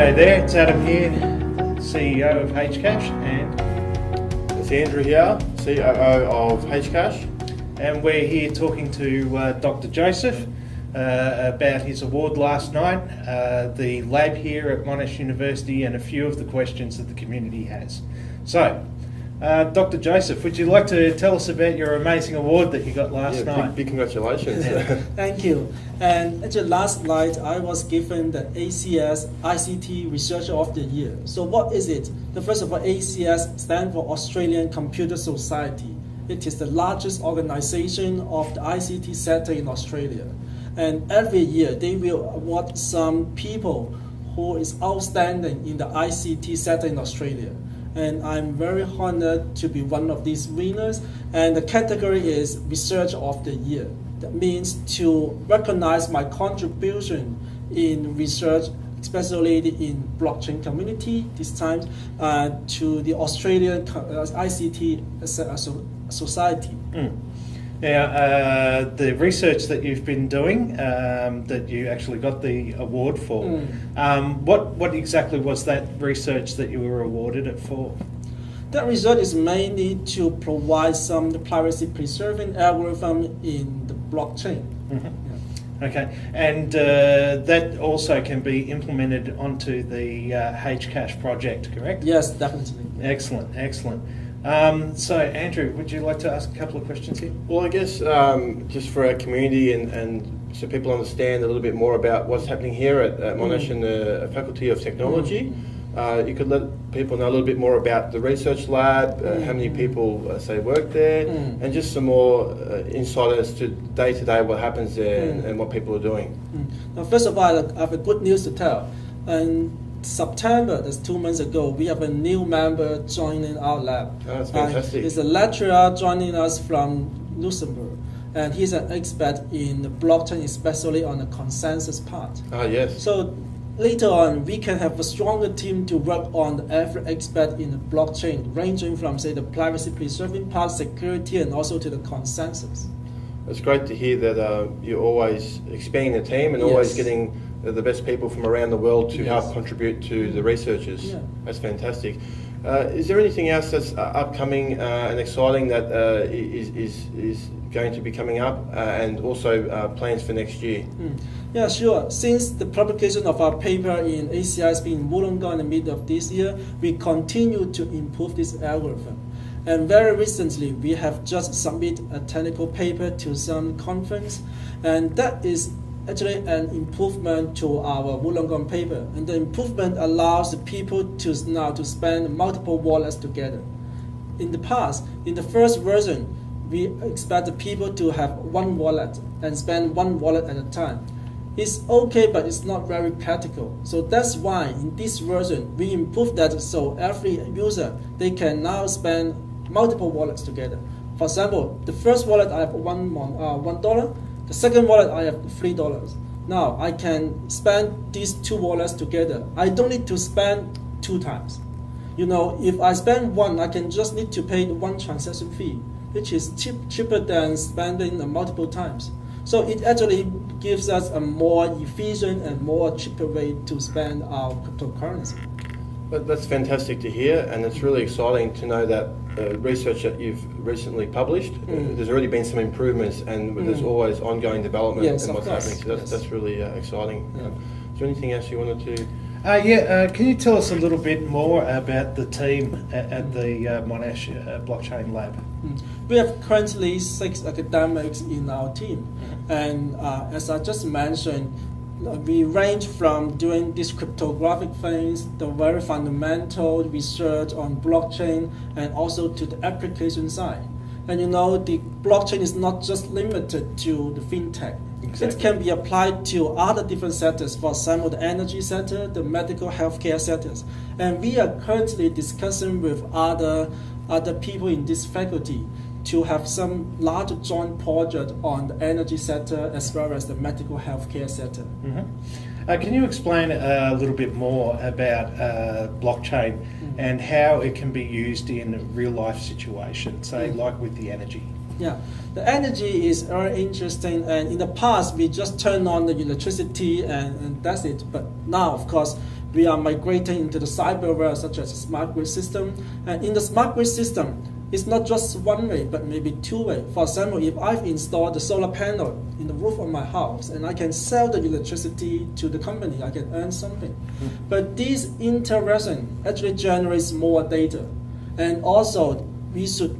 G'day there, it's Adam here, CEO of HCASH, and it's Andrew here, COO of HCASH. And we're here talking to Dr. Joseph about his award last night, the lab here at Monash University, and a few of the questions that the community has. So, Dr. Joseph, would you like to tell us about your amazing award that you got last night? Big congratulations. Thank you. And actually last night I was given the HCASH ICT Researcher of the Year. So what is it? First of all, HCASH stands for Australian Computer Society. It is the largest organization of the ICT sector in Australia. And every year they will award some people who is outstanding in the ICT sector in Australia. And I'm very honored to be one of these winners. And the category is Research of the Year. That means to recognize my contribution in research, especially in blockchain community, this time to the Australian ICT society. Now, the research that you've been doing, that you actually got the award for, what exactly was that research that you were awarded it for? That research is mainly to provide some privacy-preserving algorithm in the blockchain. Mm-hmm. Okay, and that also can be implemented onto the HCASH project, correct? Yes, definitely. Excellent, excellent. So, Andrew, would you like to ask a couple of questions here? Well, I guess just for our community and so people understand a little bit more about what's happening here at Monash and the Faculty of Technology, you could let people know a little bit more about the research lab, how many people say work there, and just some more insight as to day-to-day what happens there and what people are doing. Now, first of all, I have a good news to tell. In September, that's 2 months ago, we have a new member joining our lab. Oh, that's fantastic. He's a lecturer joining us from Luxembourg, and he's an expert in the blockchain, especially on the consensus part. Ah, yes. So later on, we can have a stronger team to work on every expert in the blockchain, ranging from, say, the privacy-preserving part, security, and also to the consensus. It's great to hear that you're always expanding the team and always getting the best people from around the world to help contribute to the researchers. Yeah. That's fantastic. Is there anything else that's upcoming and exciting that is going to be coming up and also plans for next year? Yeah, sure. Since the publication of our paper in ACISB in Wollongong in the middle of this year, we continue to improve this algorithm. And very recently, we have just submitted a technical paper to some conference, and that is actually an improvement to our Wollongong paper. And the improvement allows the people to now to spend multiple wallets together. In the past, in the first version, we expect the people to have one wallet and spend one wallet at a time. It's okay, but it's not very practical. So that's why in this version, we improve that so every user, they can now spend multiple wallets together. For example, the first wallet I have $1, the second wallet I have $3. Now I can spend these two wallets together. I don't need to spend 2 times. You know, if I spend one, I can just need to pay one transaction fee, which is cheaper than spending multiple times. So it actually gives us a more efficient and more cheaper way to spend our cryptocurrency. That's fantastic to hear, and it's really exciting to know that research that you've recently published, there's already been some improvements, and there's always ongoing development in what's happening. So that's really exciting. Yeah. Is there anything else you wanted to? Can you tell us a little bit more about the team at the Monash Blockchain Lab? We have currently 6 academics in our team, and as I just mentioned, we range from doing these cryptographic things, the very fundamental research on blockchain, and also to the application side. And you know, the blockchain is not just limited to the fintech. Exactly. It can be applied to other different sectors, for example, the energy sector, the medical healthcare sectors. And we are currently discussing with other people in this faculty to have some larger joint project on the energy sector as well as the medical healthcare sector. Can you explain a little bit more about blockchain and how it can be used in real life situations, say like with the energy? Yeah, the energy is very interesting, and in the past we just turn on the electricity and that's it. But now, of course, we are migrating into the cyber world, such as the smart grid system. And in the smart grid system, it's not just one way, but maybe two way. For example, if I've installed the solar panel in the roof of my house and I can sell the electricity to the company, I can earn something. But this interaction actually generates more data, and also we should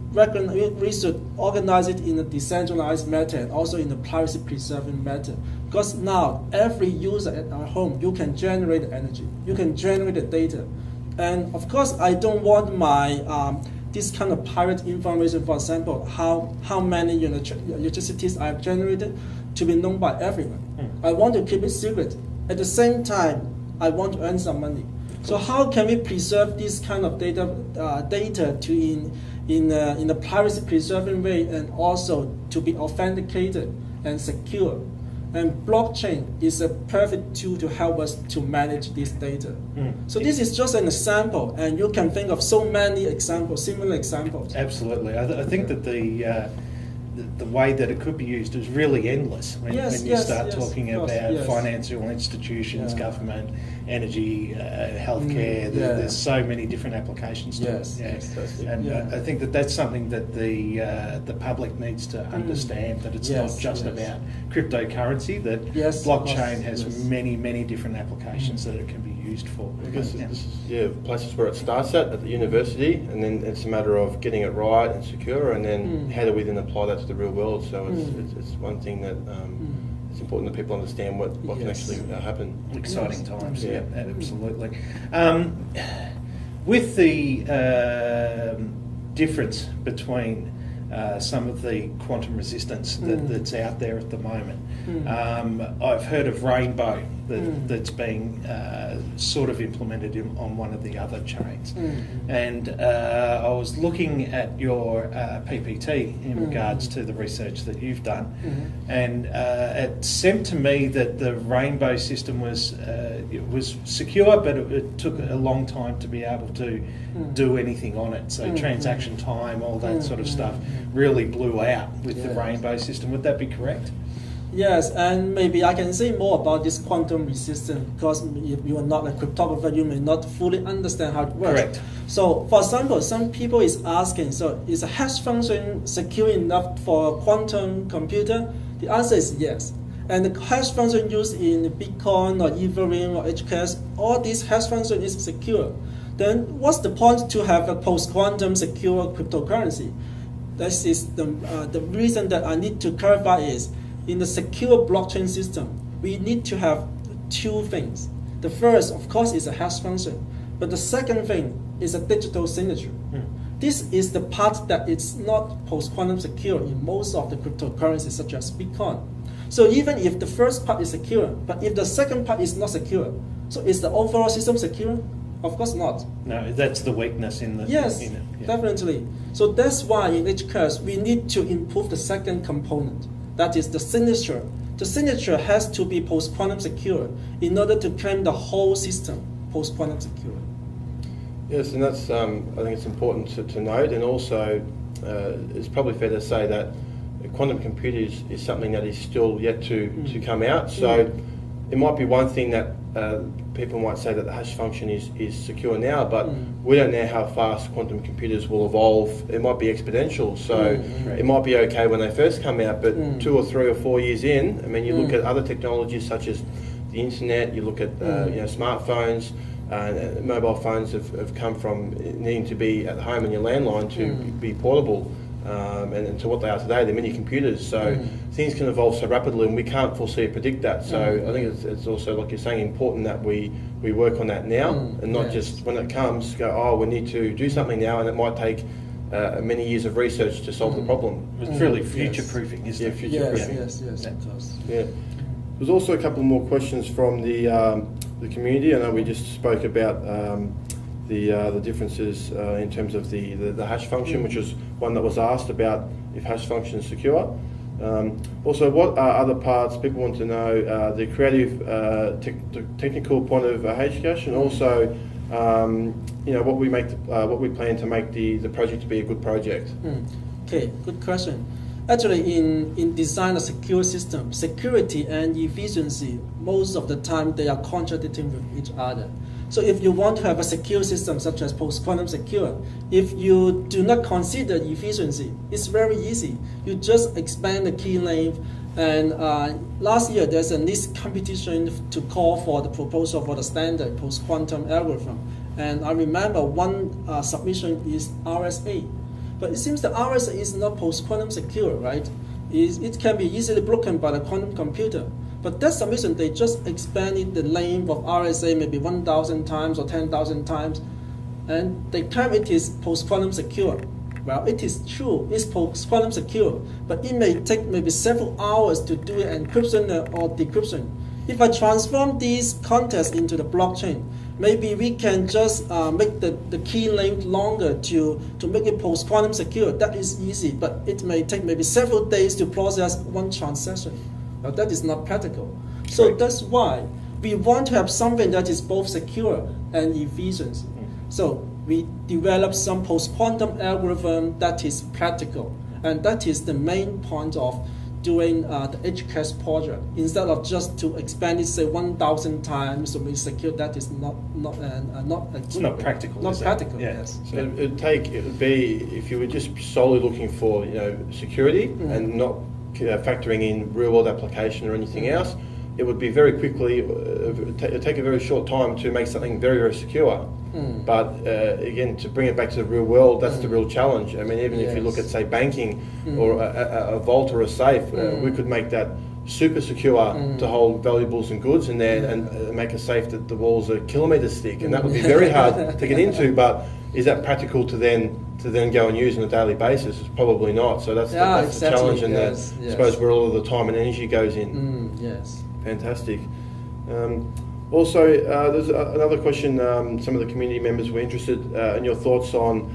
organize it in a decentralized manner and also in a privacy preserving manner. Because now every user at our home, you can generate the energy, you can generate the data, and of course I don't want my this kind of private information, for example, how many electricities I have generated, to be known by everyone. I want to keep it secret. At the same time, I want to earn some money. So how can we preserve this kind of data in a privacy preserving way, and also to be authenticated and secure? And blockchain is a perfect tool to help us to manage this data. So this is just an example, and you can think of so many examples, similar examples. Absolutely. I think that the way that it could be used is really endless when you start talking about financial institutions, government, energy, healthcare. There's so many different applications to it. And I think that that's something that the public needs to understand, that it's not just about cryptocurrency, that blockchain has many different applications that it can be used for. Because this is places where it starts at the university, and then it's a matter of getting it right and secure, and then how do we then apply that to the real world. So it's one thing that it's important that people understand what can actually happen. Exciting times, absolutely. With the difference between some of the quantum resistance that's out there at the moment, I've heard of Rainbow that's being sort of implemented on one of the other chains. And I was looking at your PPT in regards to the research that you've done, and it seemed to me that the Rainbow system was secure, but it took a long time to be able to do anything on it. So transaction time, all that sort of stuff really blew out with the Rainbow system. Would that be correct? Yes, and maybe I can say more about this quantum resistance, because if you are not a cryptographer, you may not fully understand how it works. Correct. So, for example, some people is asking, so is a hash function secure enough for a quantum computer? The answer is yes. And the hash function used in Bitcoin or Ethereum or HCASH, all these hash function is secure. Then what's the point to have a post-quantum secure cryptocurrency? This is the reason that I need to clarify is, in the secure blockchain system, we need to have two things. The first, of course, is a hash function, but the second thing is a digital signature. This is the part that it's not post-quantum secure in most of the cryptocurrencies, such as Bitcoin. So even if the first part is secure, but if the second part is not secure, so is the overall system secure? Of course not. No, that's the weakness in it. Yes, definitely. So that's why in HCASH we need to improve the second component. That is the signature. The signature has to be post-quantum secure in order to claim the whole system post-quantum secure. Yes, and that's I think it's important to note, and also it's probably fair to say that quantum computers is something that is still yet to come out. So it might be one thing that people might say that the hash function is secure now, but we don't know how fast quantum computers will evolve. It might be exponential, so it might be okay when they first come out, but 2 or 3 or 4 years in, I mean, you look at other technologies such as the internet, you look at smartphones, mobile phones have come from needing to be at home in your landline to be portable. And to what they are today, they're mini computers. So things can evolve so rapidly, and we can't foresee or predict that. So I think it's also, like you're saying, important that we work on that now, and not just when it comes go, we need to do something now, and it might take many years of research to solve the problem. It's really future-proofing, isn't it? Future-proofing. Yes, of course. Yeah. There's also a couple more questions from the community. I know we just spoke about the differences in terms of the hash function, which was one that was asked about if hash function is secure. Also, what are other parts people want to know? The creative, technical point of HCASH, and also what we plan to make the project to be a good project. Okay, good question. Actually, in design a secure system, security and efficiency, most of the time they are contradicting with each other. So if you want to have a secure system such as post-quantum secure, if you do not consider efficiency, it's very easy. You just expand the key length. And last year, there's a NIST competition to call for the proposal for the standard post-quantum algorithm. And I remember one submission is RSA. But it seems the RSA is not post-quantum secure, right? It can be easily broken by the quantum computer. But that submission, they just expanded the length of RSA maybe 1,000 times or 10,000 times, and they claim it is post-quantum secure. Well, it is true, it's post-quantum secure, but it may take maybe several hours to do encryption or decryption. If I transform these contexts into the blockchain, maybe we can just make the key length longer to make it post-quantum secure. That is easy, but it may take maybe several days to process one transaction. Now, that is not practical. So that's why we want to have something that is both secure and efficient. So we develop some post-quantum algorithm that is practical. And that is the main point of doing the HCASH project. Instead of just to expand it, say 1,000 times to be secure, that is not it's not practical. Not practical. Yeah. Yes. So it would be if you were just solely looking for security and not factoring in real world application or anything else, it would be very quickly take a very short time to make something very, very secure. But again, to bring it back to the real world, that's the real challenge. I mean, even if you look at, say, banking or a vault or a safe, we could make that super secure to hold valuables and goods in there and make a safe that the walls are kilometres thick, and that would be very hard to get into. But is that practical to then go and use on a daily basis? It's probably not. So that's the challenge, and I suppose where all of the time and energy goes in. Yes. Fantastic. Also, there's another question. Some of the community members were interested in your thoughts on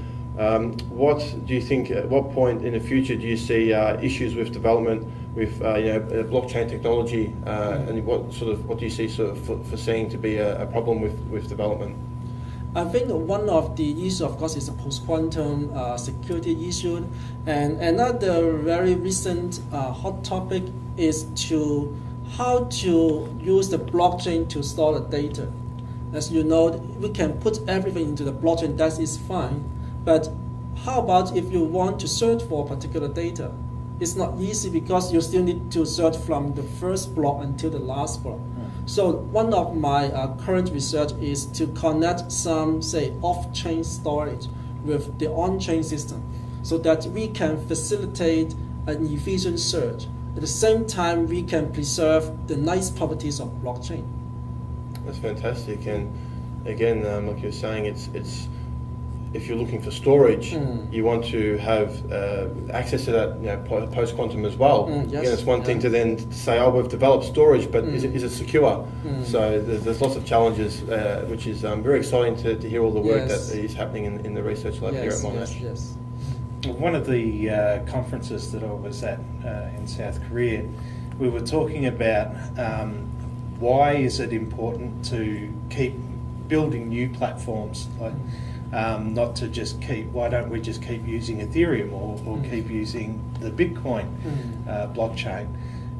what do you think, at what point in the future do you see issues with development with blockchain technology, and what do you see foreseeing to be a problem with development? I think one of the issues, of course, is the post-quantum security issue. And another very recent hot topic is how to use the blockchain to store the data. As you know, we can put everything into the blockchain, that is fine. But how about if you want to search for particular data? It's not easy because you still need to search from the first block until the last block. So one of my current research is to connect some, say, off-chain storage with the on-chain system so that we can facilitate an efficient search. At the same time, we can preserve the nice properties of blockchain. That's fantastic. And again, like you're saying, it's if you're looking for storage, you want to have access to that post-quantum as well. Yes. Again, it's one thing to then say, oh, we've developed storage, but is it secure? So there's lots of challenges, which is very exciting to hear all the work that is happening in the research lab here at Monash. Yes. One of the conferences that I was at in South Korea, we were talking about why is it important to keep building new platforms, like not to just why don't we just keep using Ethereum or keep using the Bitcoin blockchain?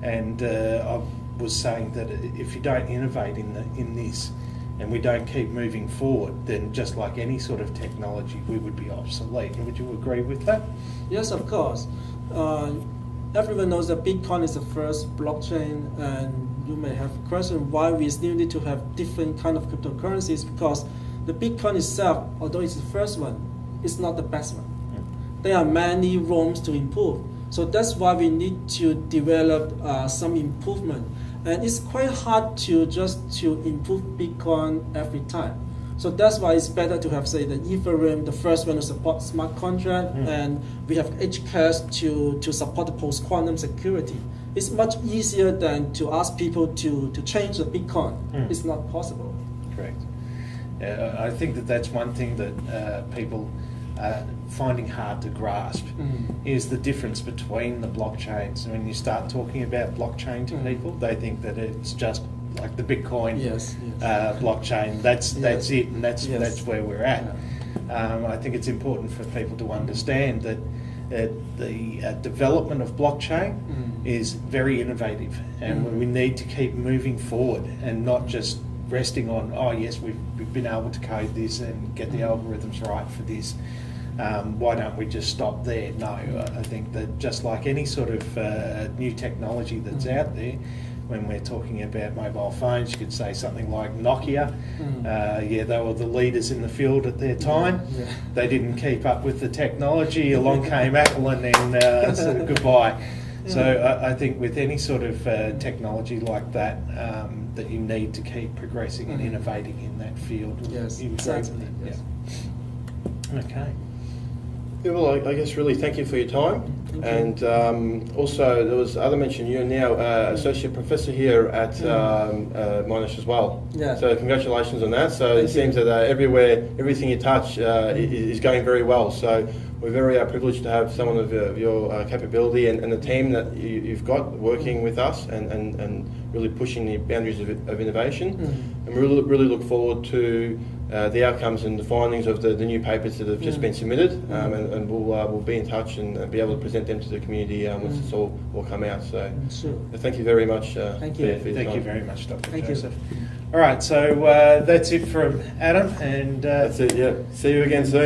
And I was saying that if you don't innovate in this, and we don't keep moving forward, then just like any sort of technology, we would be obsolete. Would you agree with that? Yes, of course. Everyone knows that Bitcoin is the first blockchain, and you may have a question why we still need to have different kind of cryptocurrencies, because the Bitcoin itself, although it's the first one, it's not the best one. There are many rooms to improve. So that's why we need to develop some improvement. And it's quite hard to improve Bitcoin every time. So that's why it's better to have, say, the Ethereum, the first one to support smart contract, and we have HCASH to support the post-quantum security. It's much easier than to ask people to change the Bitcoin. It's not possible. Correct. I think that's one thing that people are finding hard to grasp is the difference between the blockchains. When you start talking about blockchain to people, they think that it's just like the Bitcoin blockchain. That's it, and that's where we're at. I think it's important for people to understand that the development of blockchain is very innovative, and we need to keep moving forward and not just resting on, oh yes, we've been able to code this and get the algorithms right for this. Why don't we just stop there? No, I think that just like any sort of new technology that's out there, when we're talking about mobile phones, you could say something like Nokia. Yeah, they were the leaders in the field at their time. Yeah. They didn't keep up with the technology. Along came Apple, and then so goodbye. So I think with any sort of technology like that, that you need to keep progressing and innovating in that field. Yes, You agree with exactly. that? Yes. Yeah. Okay. Yeah, well, I guess really thank you for your time. Thank you. And also, there was other mention, you're now associate professor here at Monash as well. Yeah. So congratulations on that. So Thank it seems that everywhere, everything you touch is going very well. So we're very privileged to have someone of your capability and the team that you've got working with us and really pushing the boundaries of innovation. And we really look forward to the outcomes and the findings of the new papers that have just been submitted, and we'll be in touch and be able to present them to the community once it's all come out. So Sure. thank you very much. Thank you. For your Thank time. you very much, Dr. Thank you. Joseph. All right, so that's it from Adam, and That's it. Yeah. See you again soon.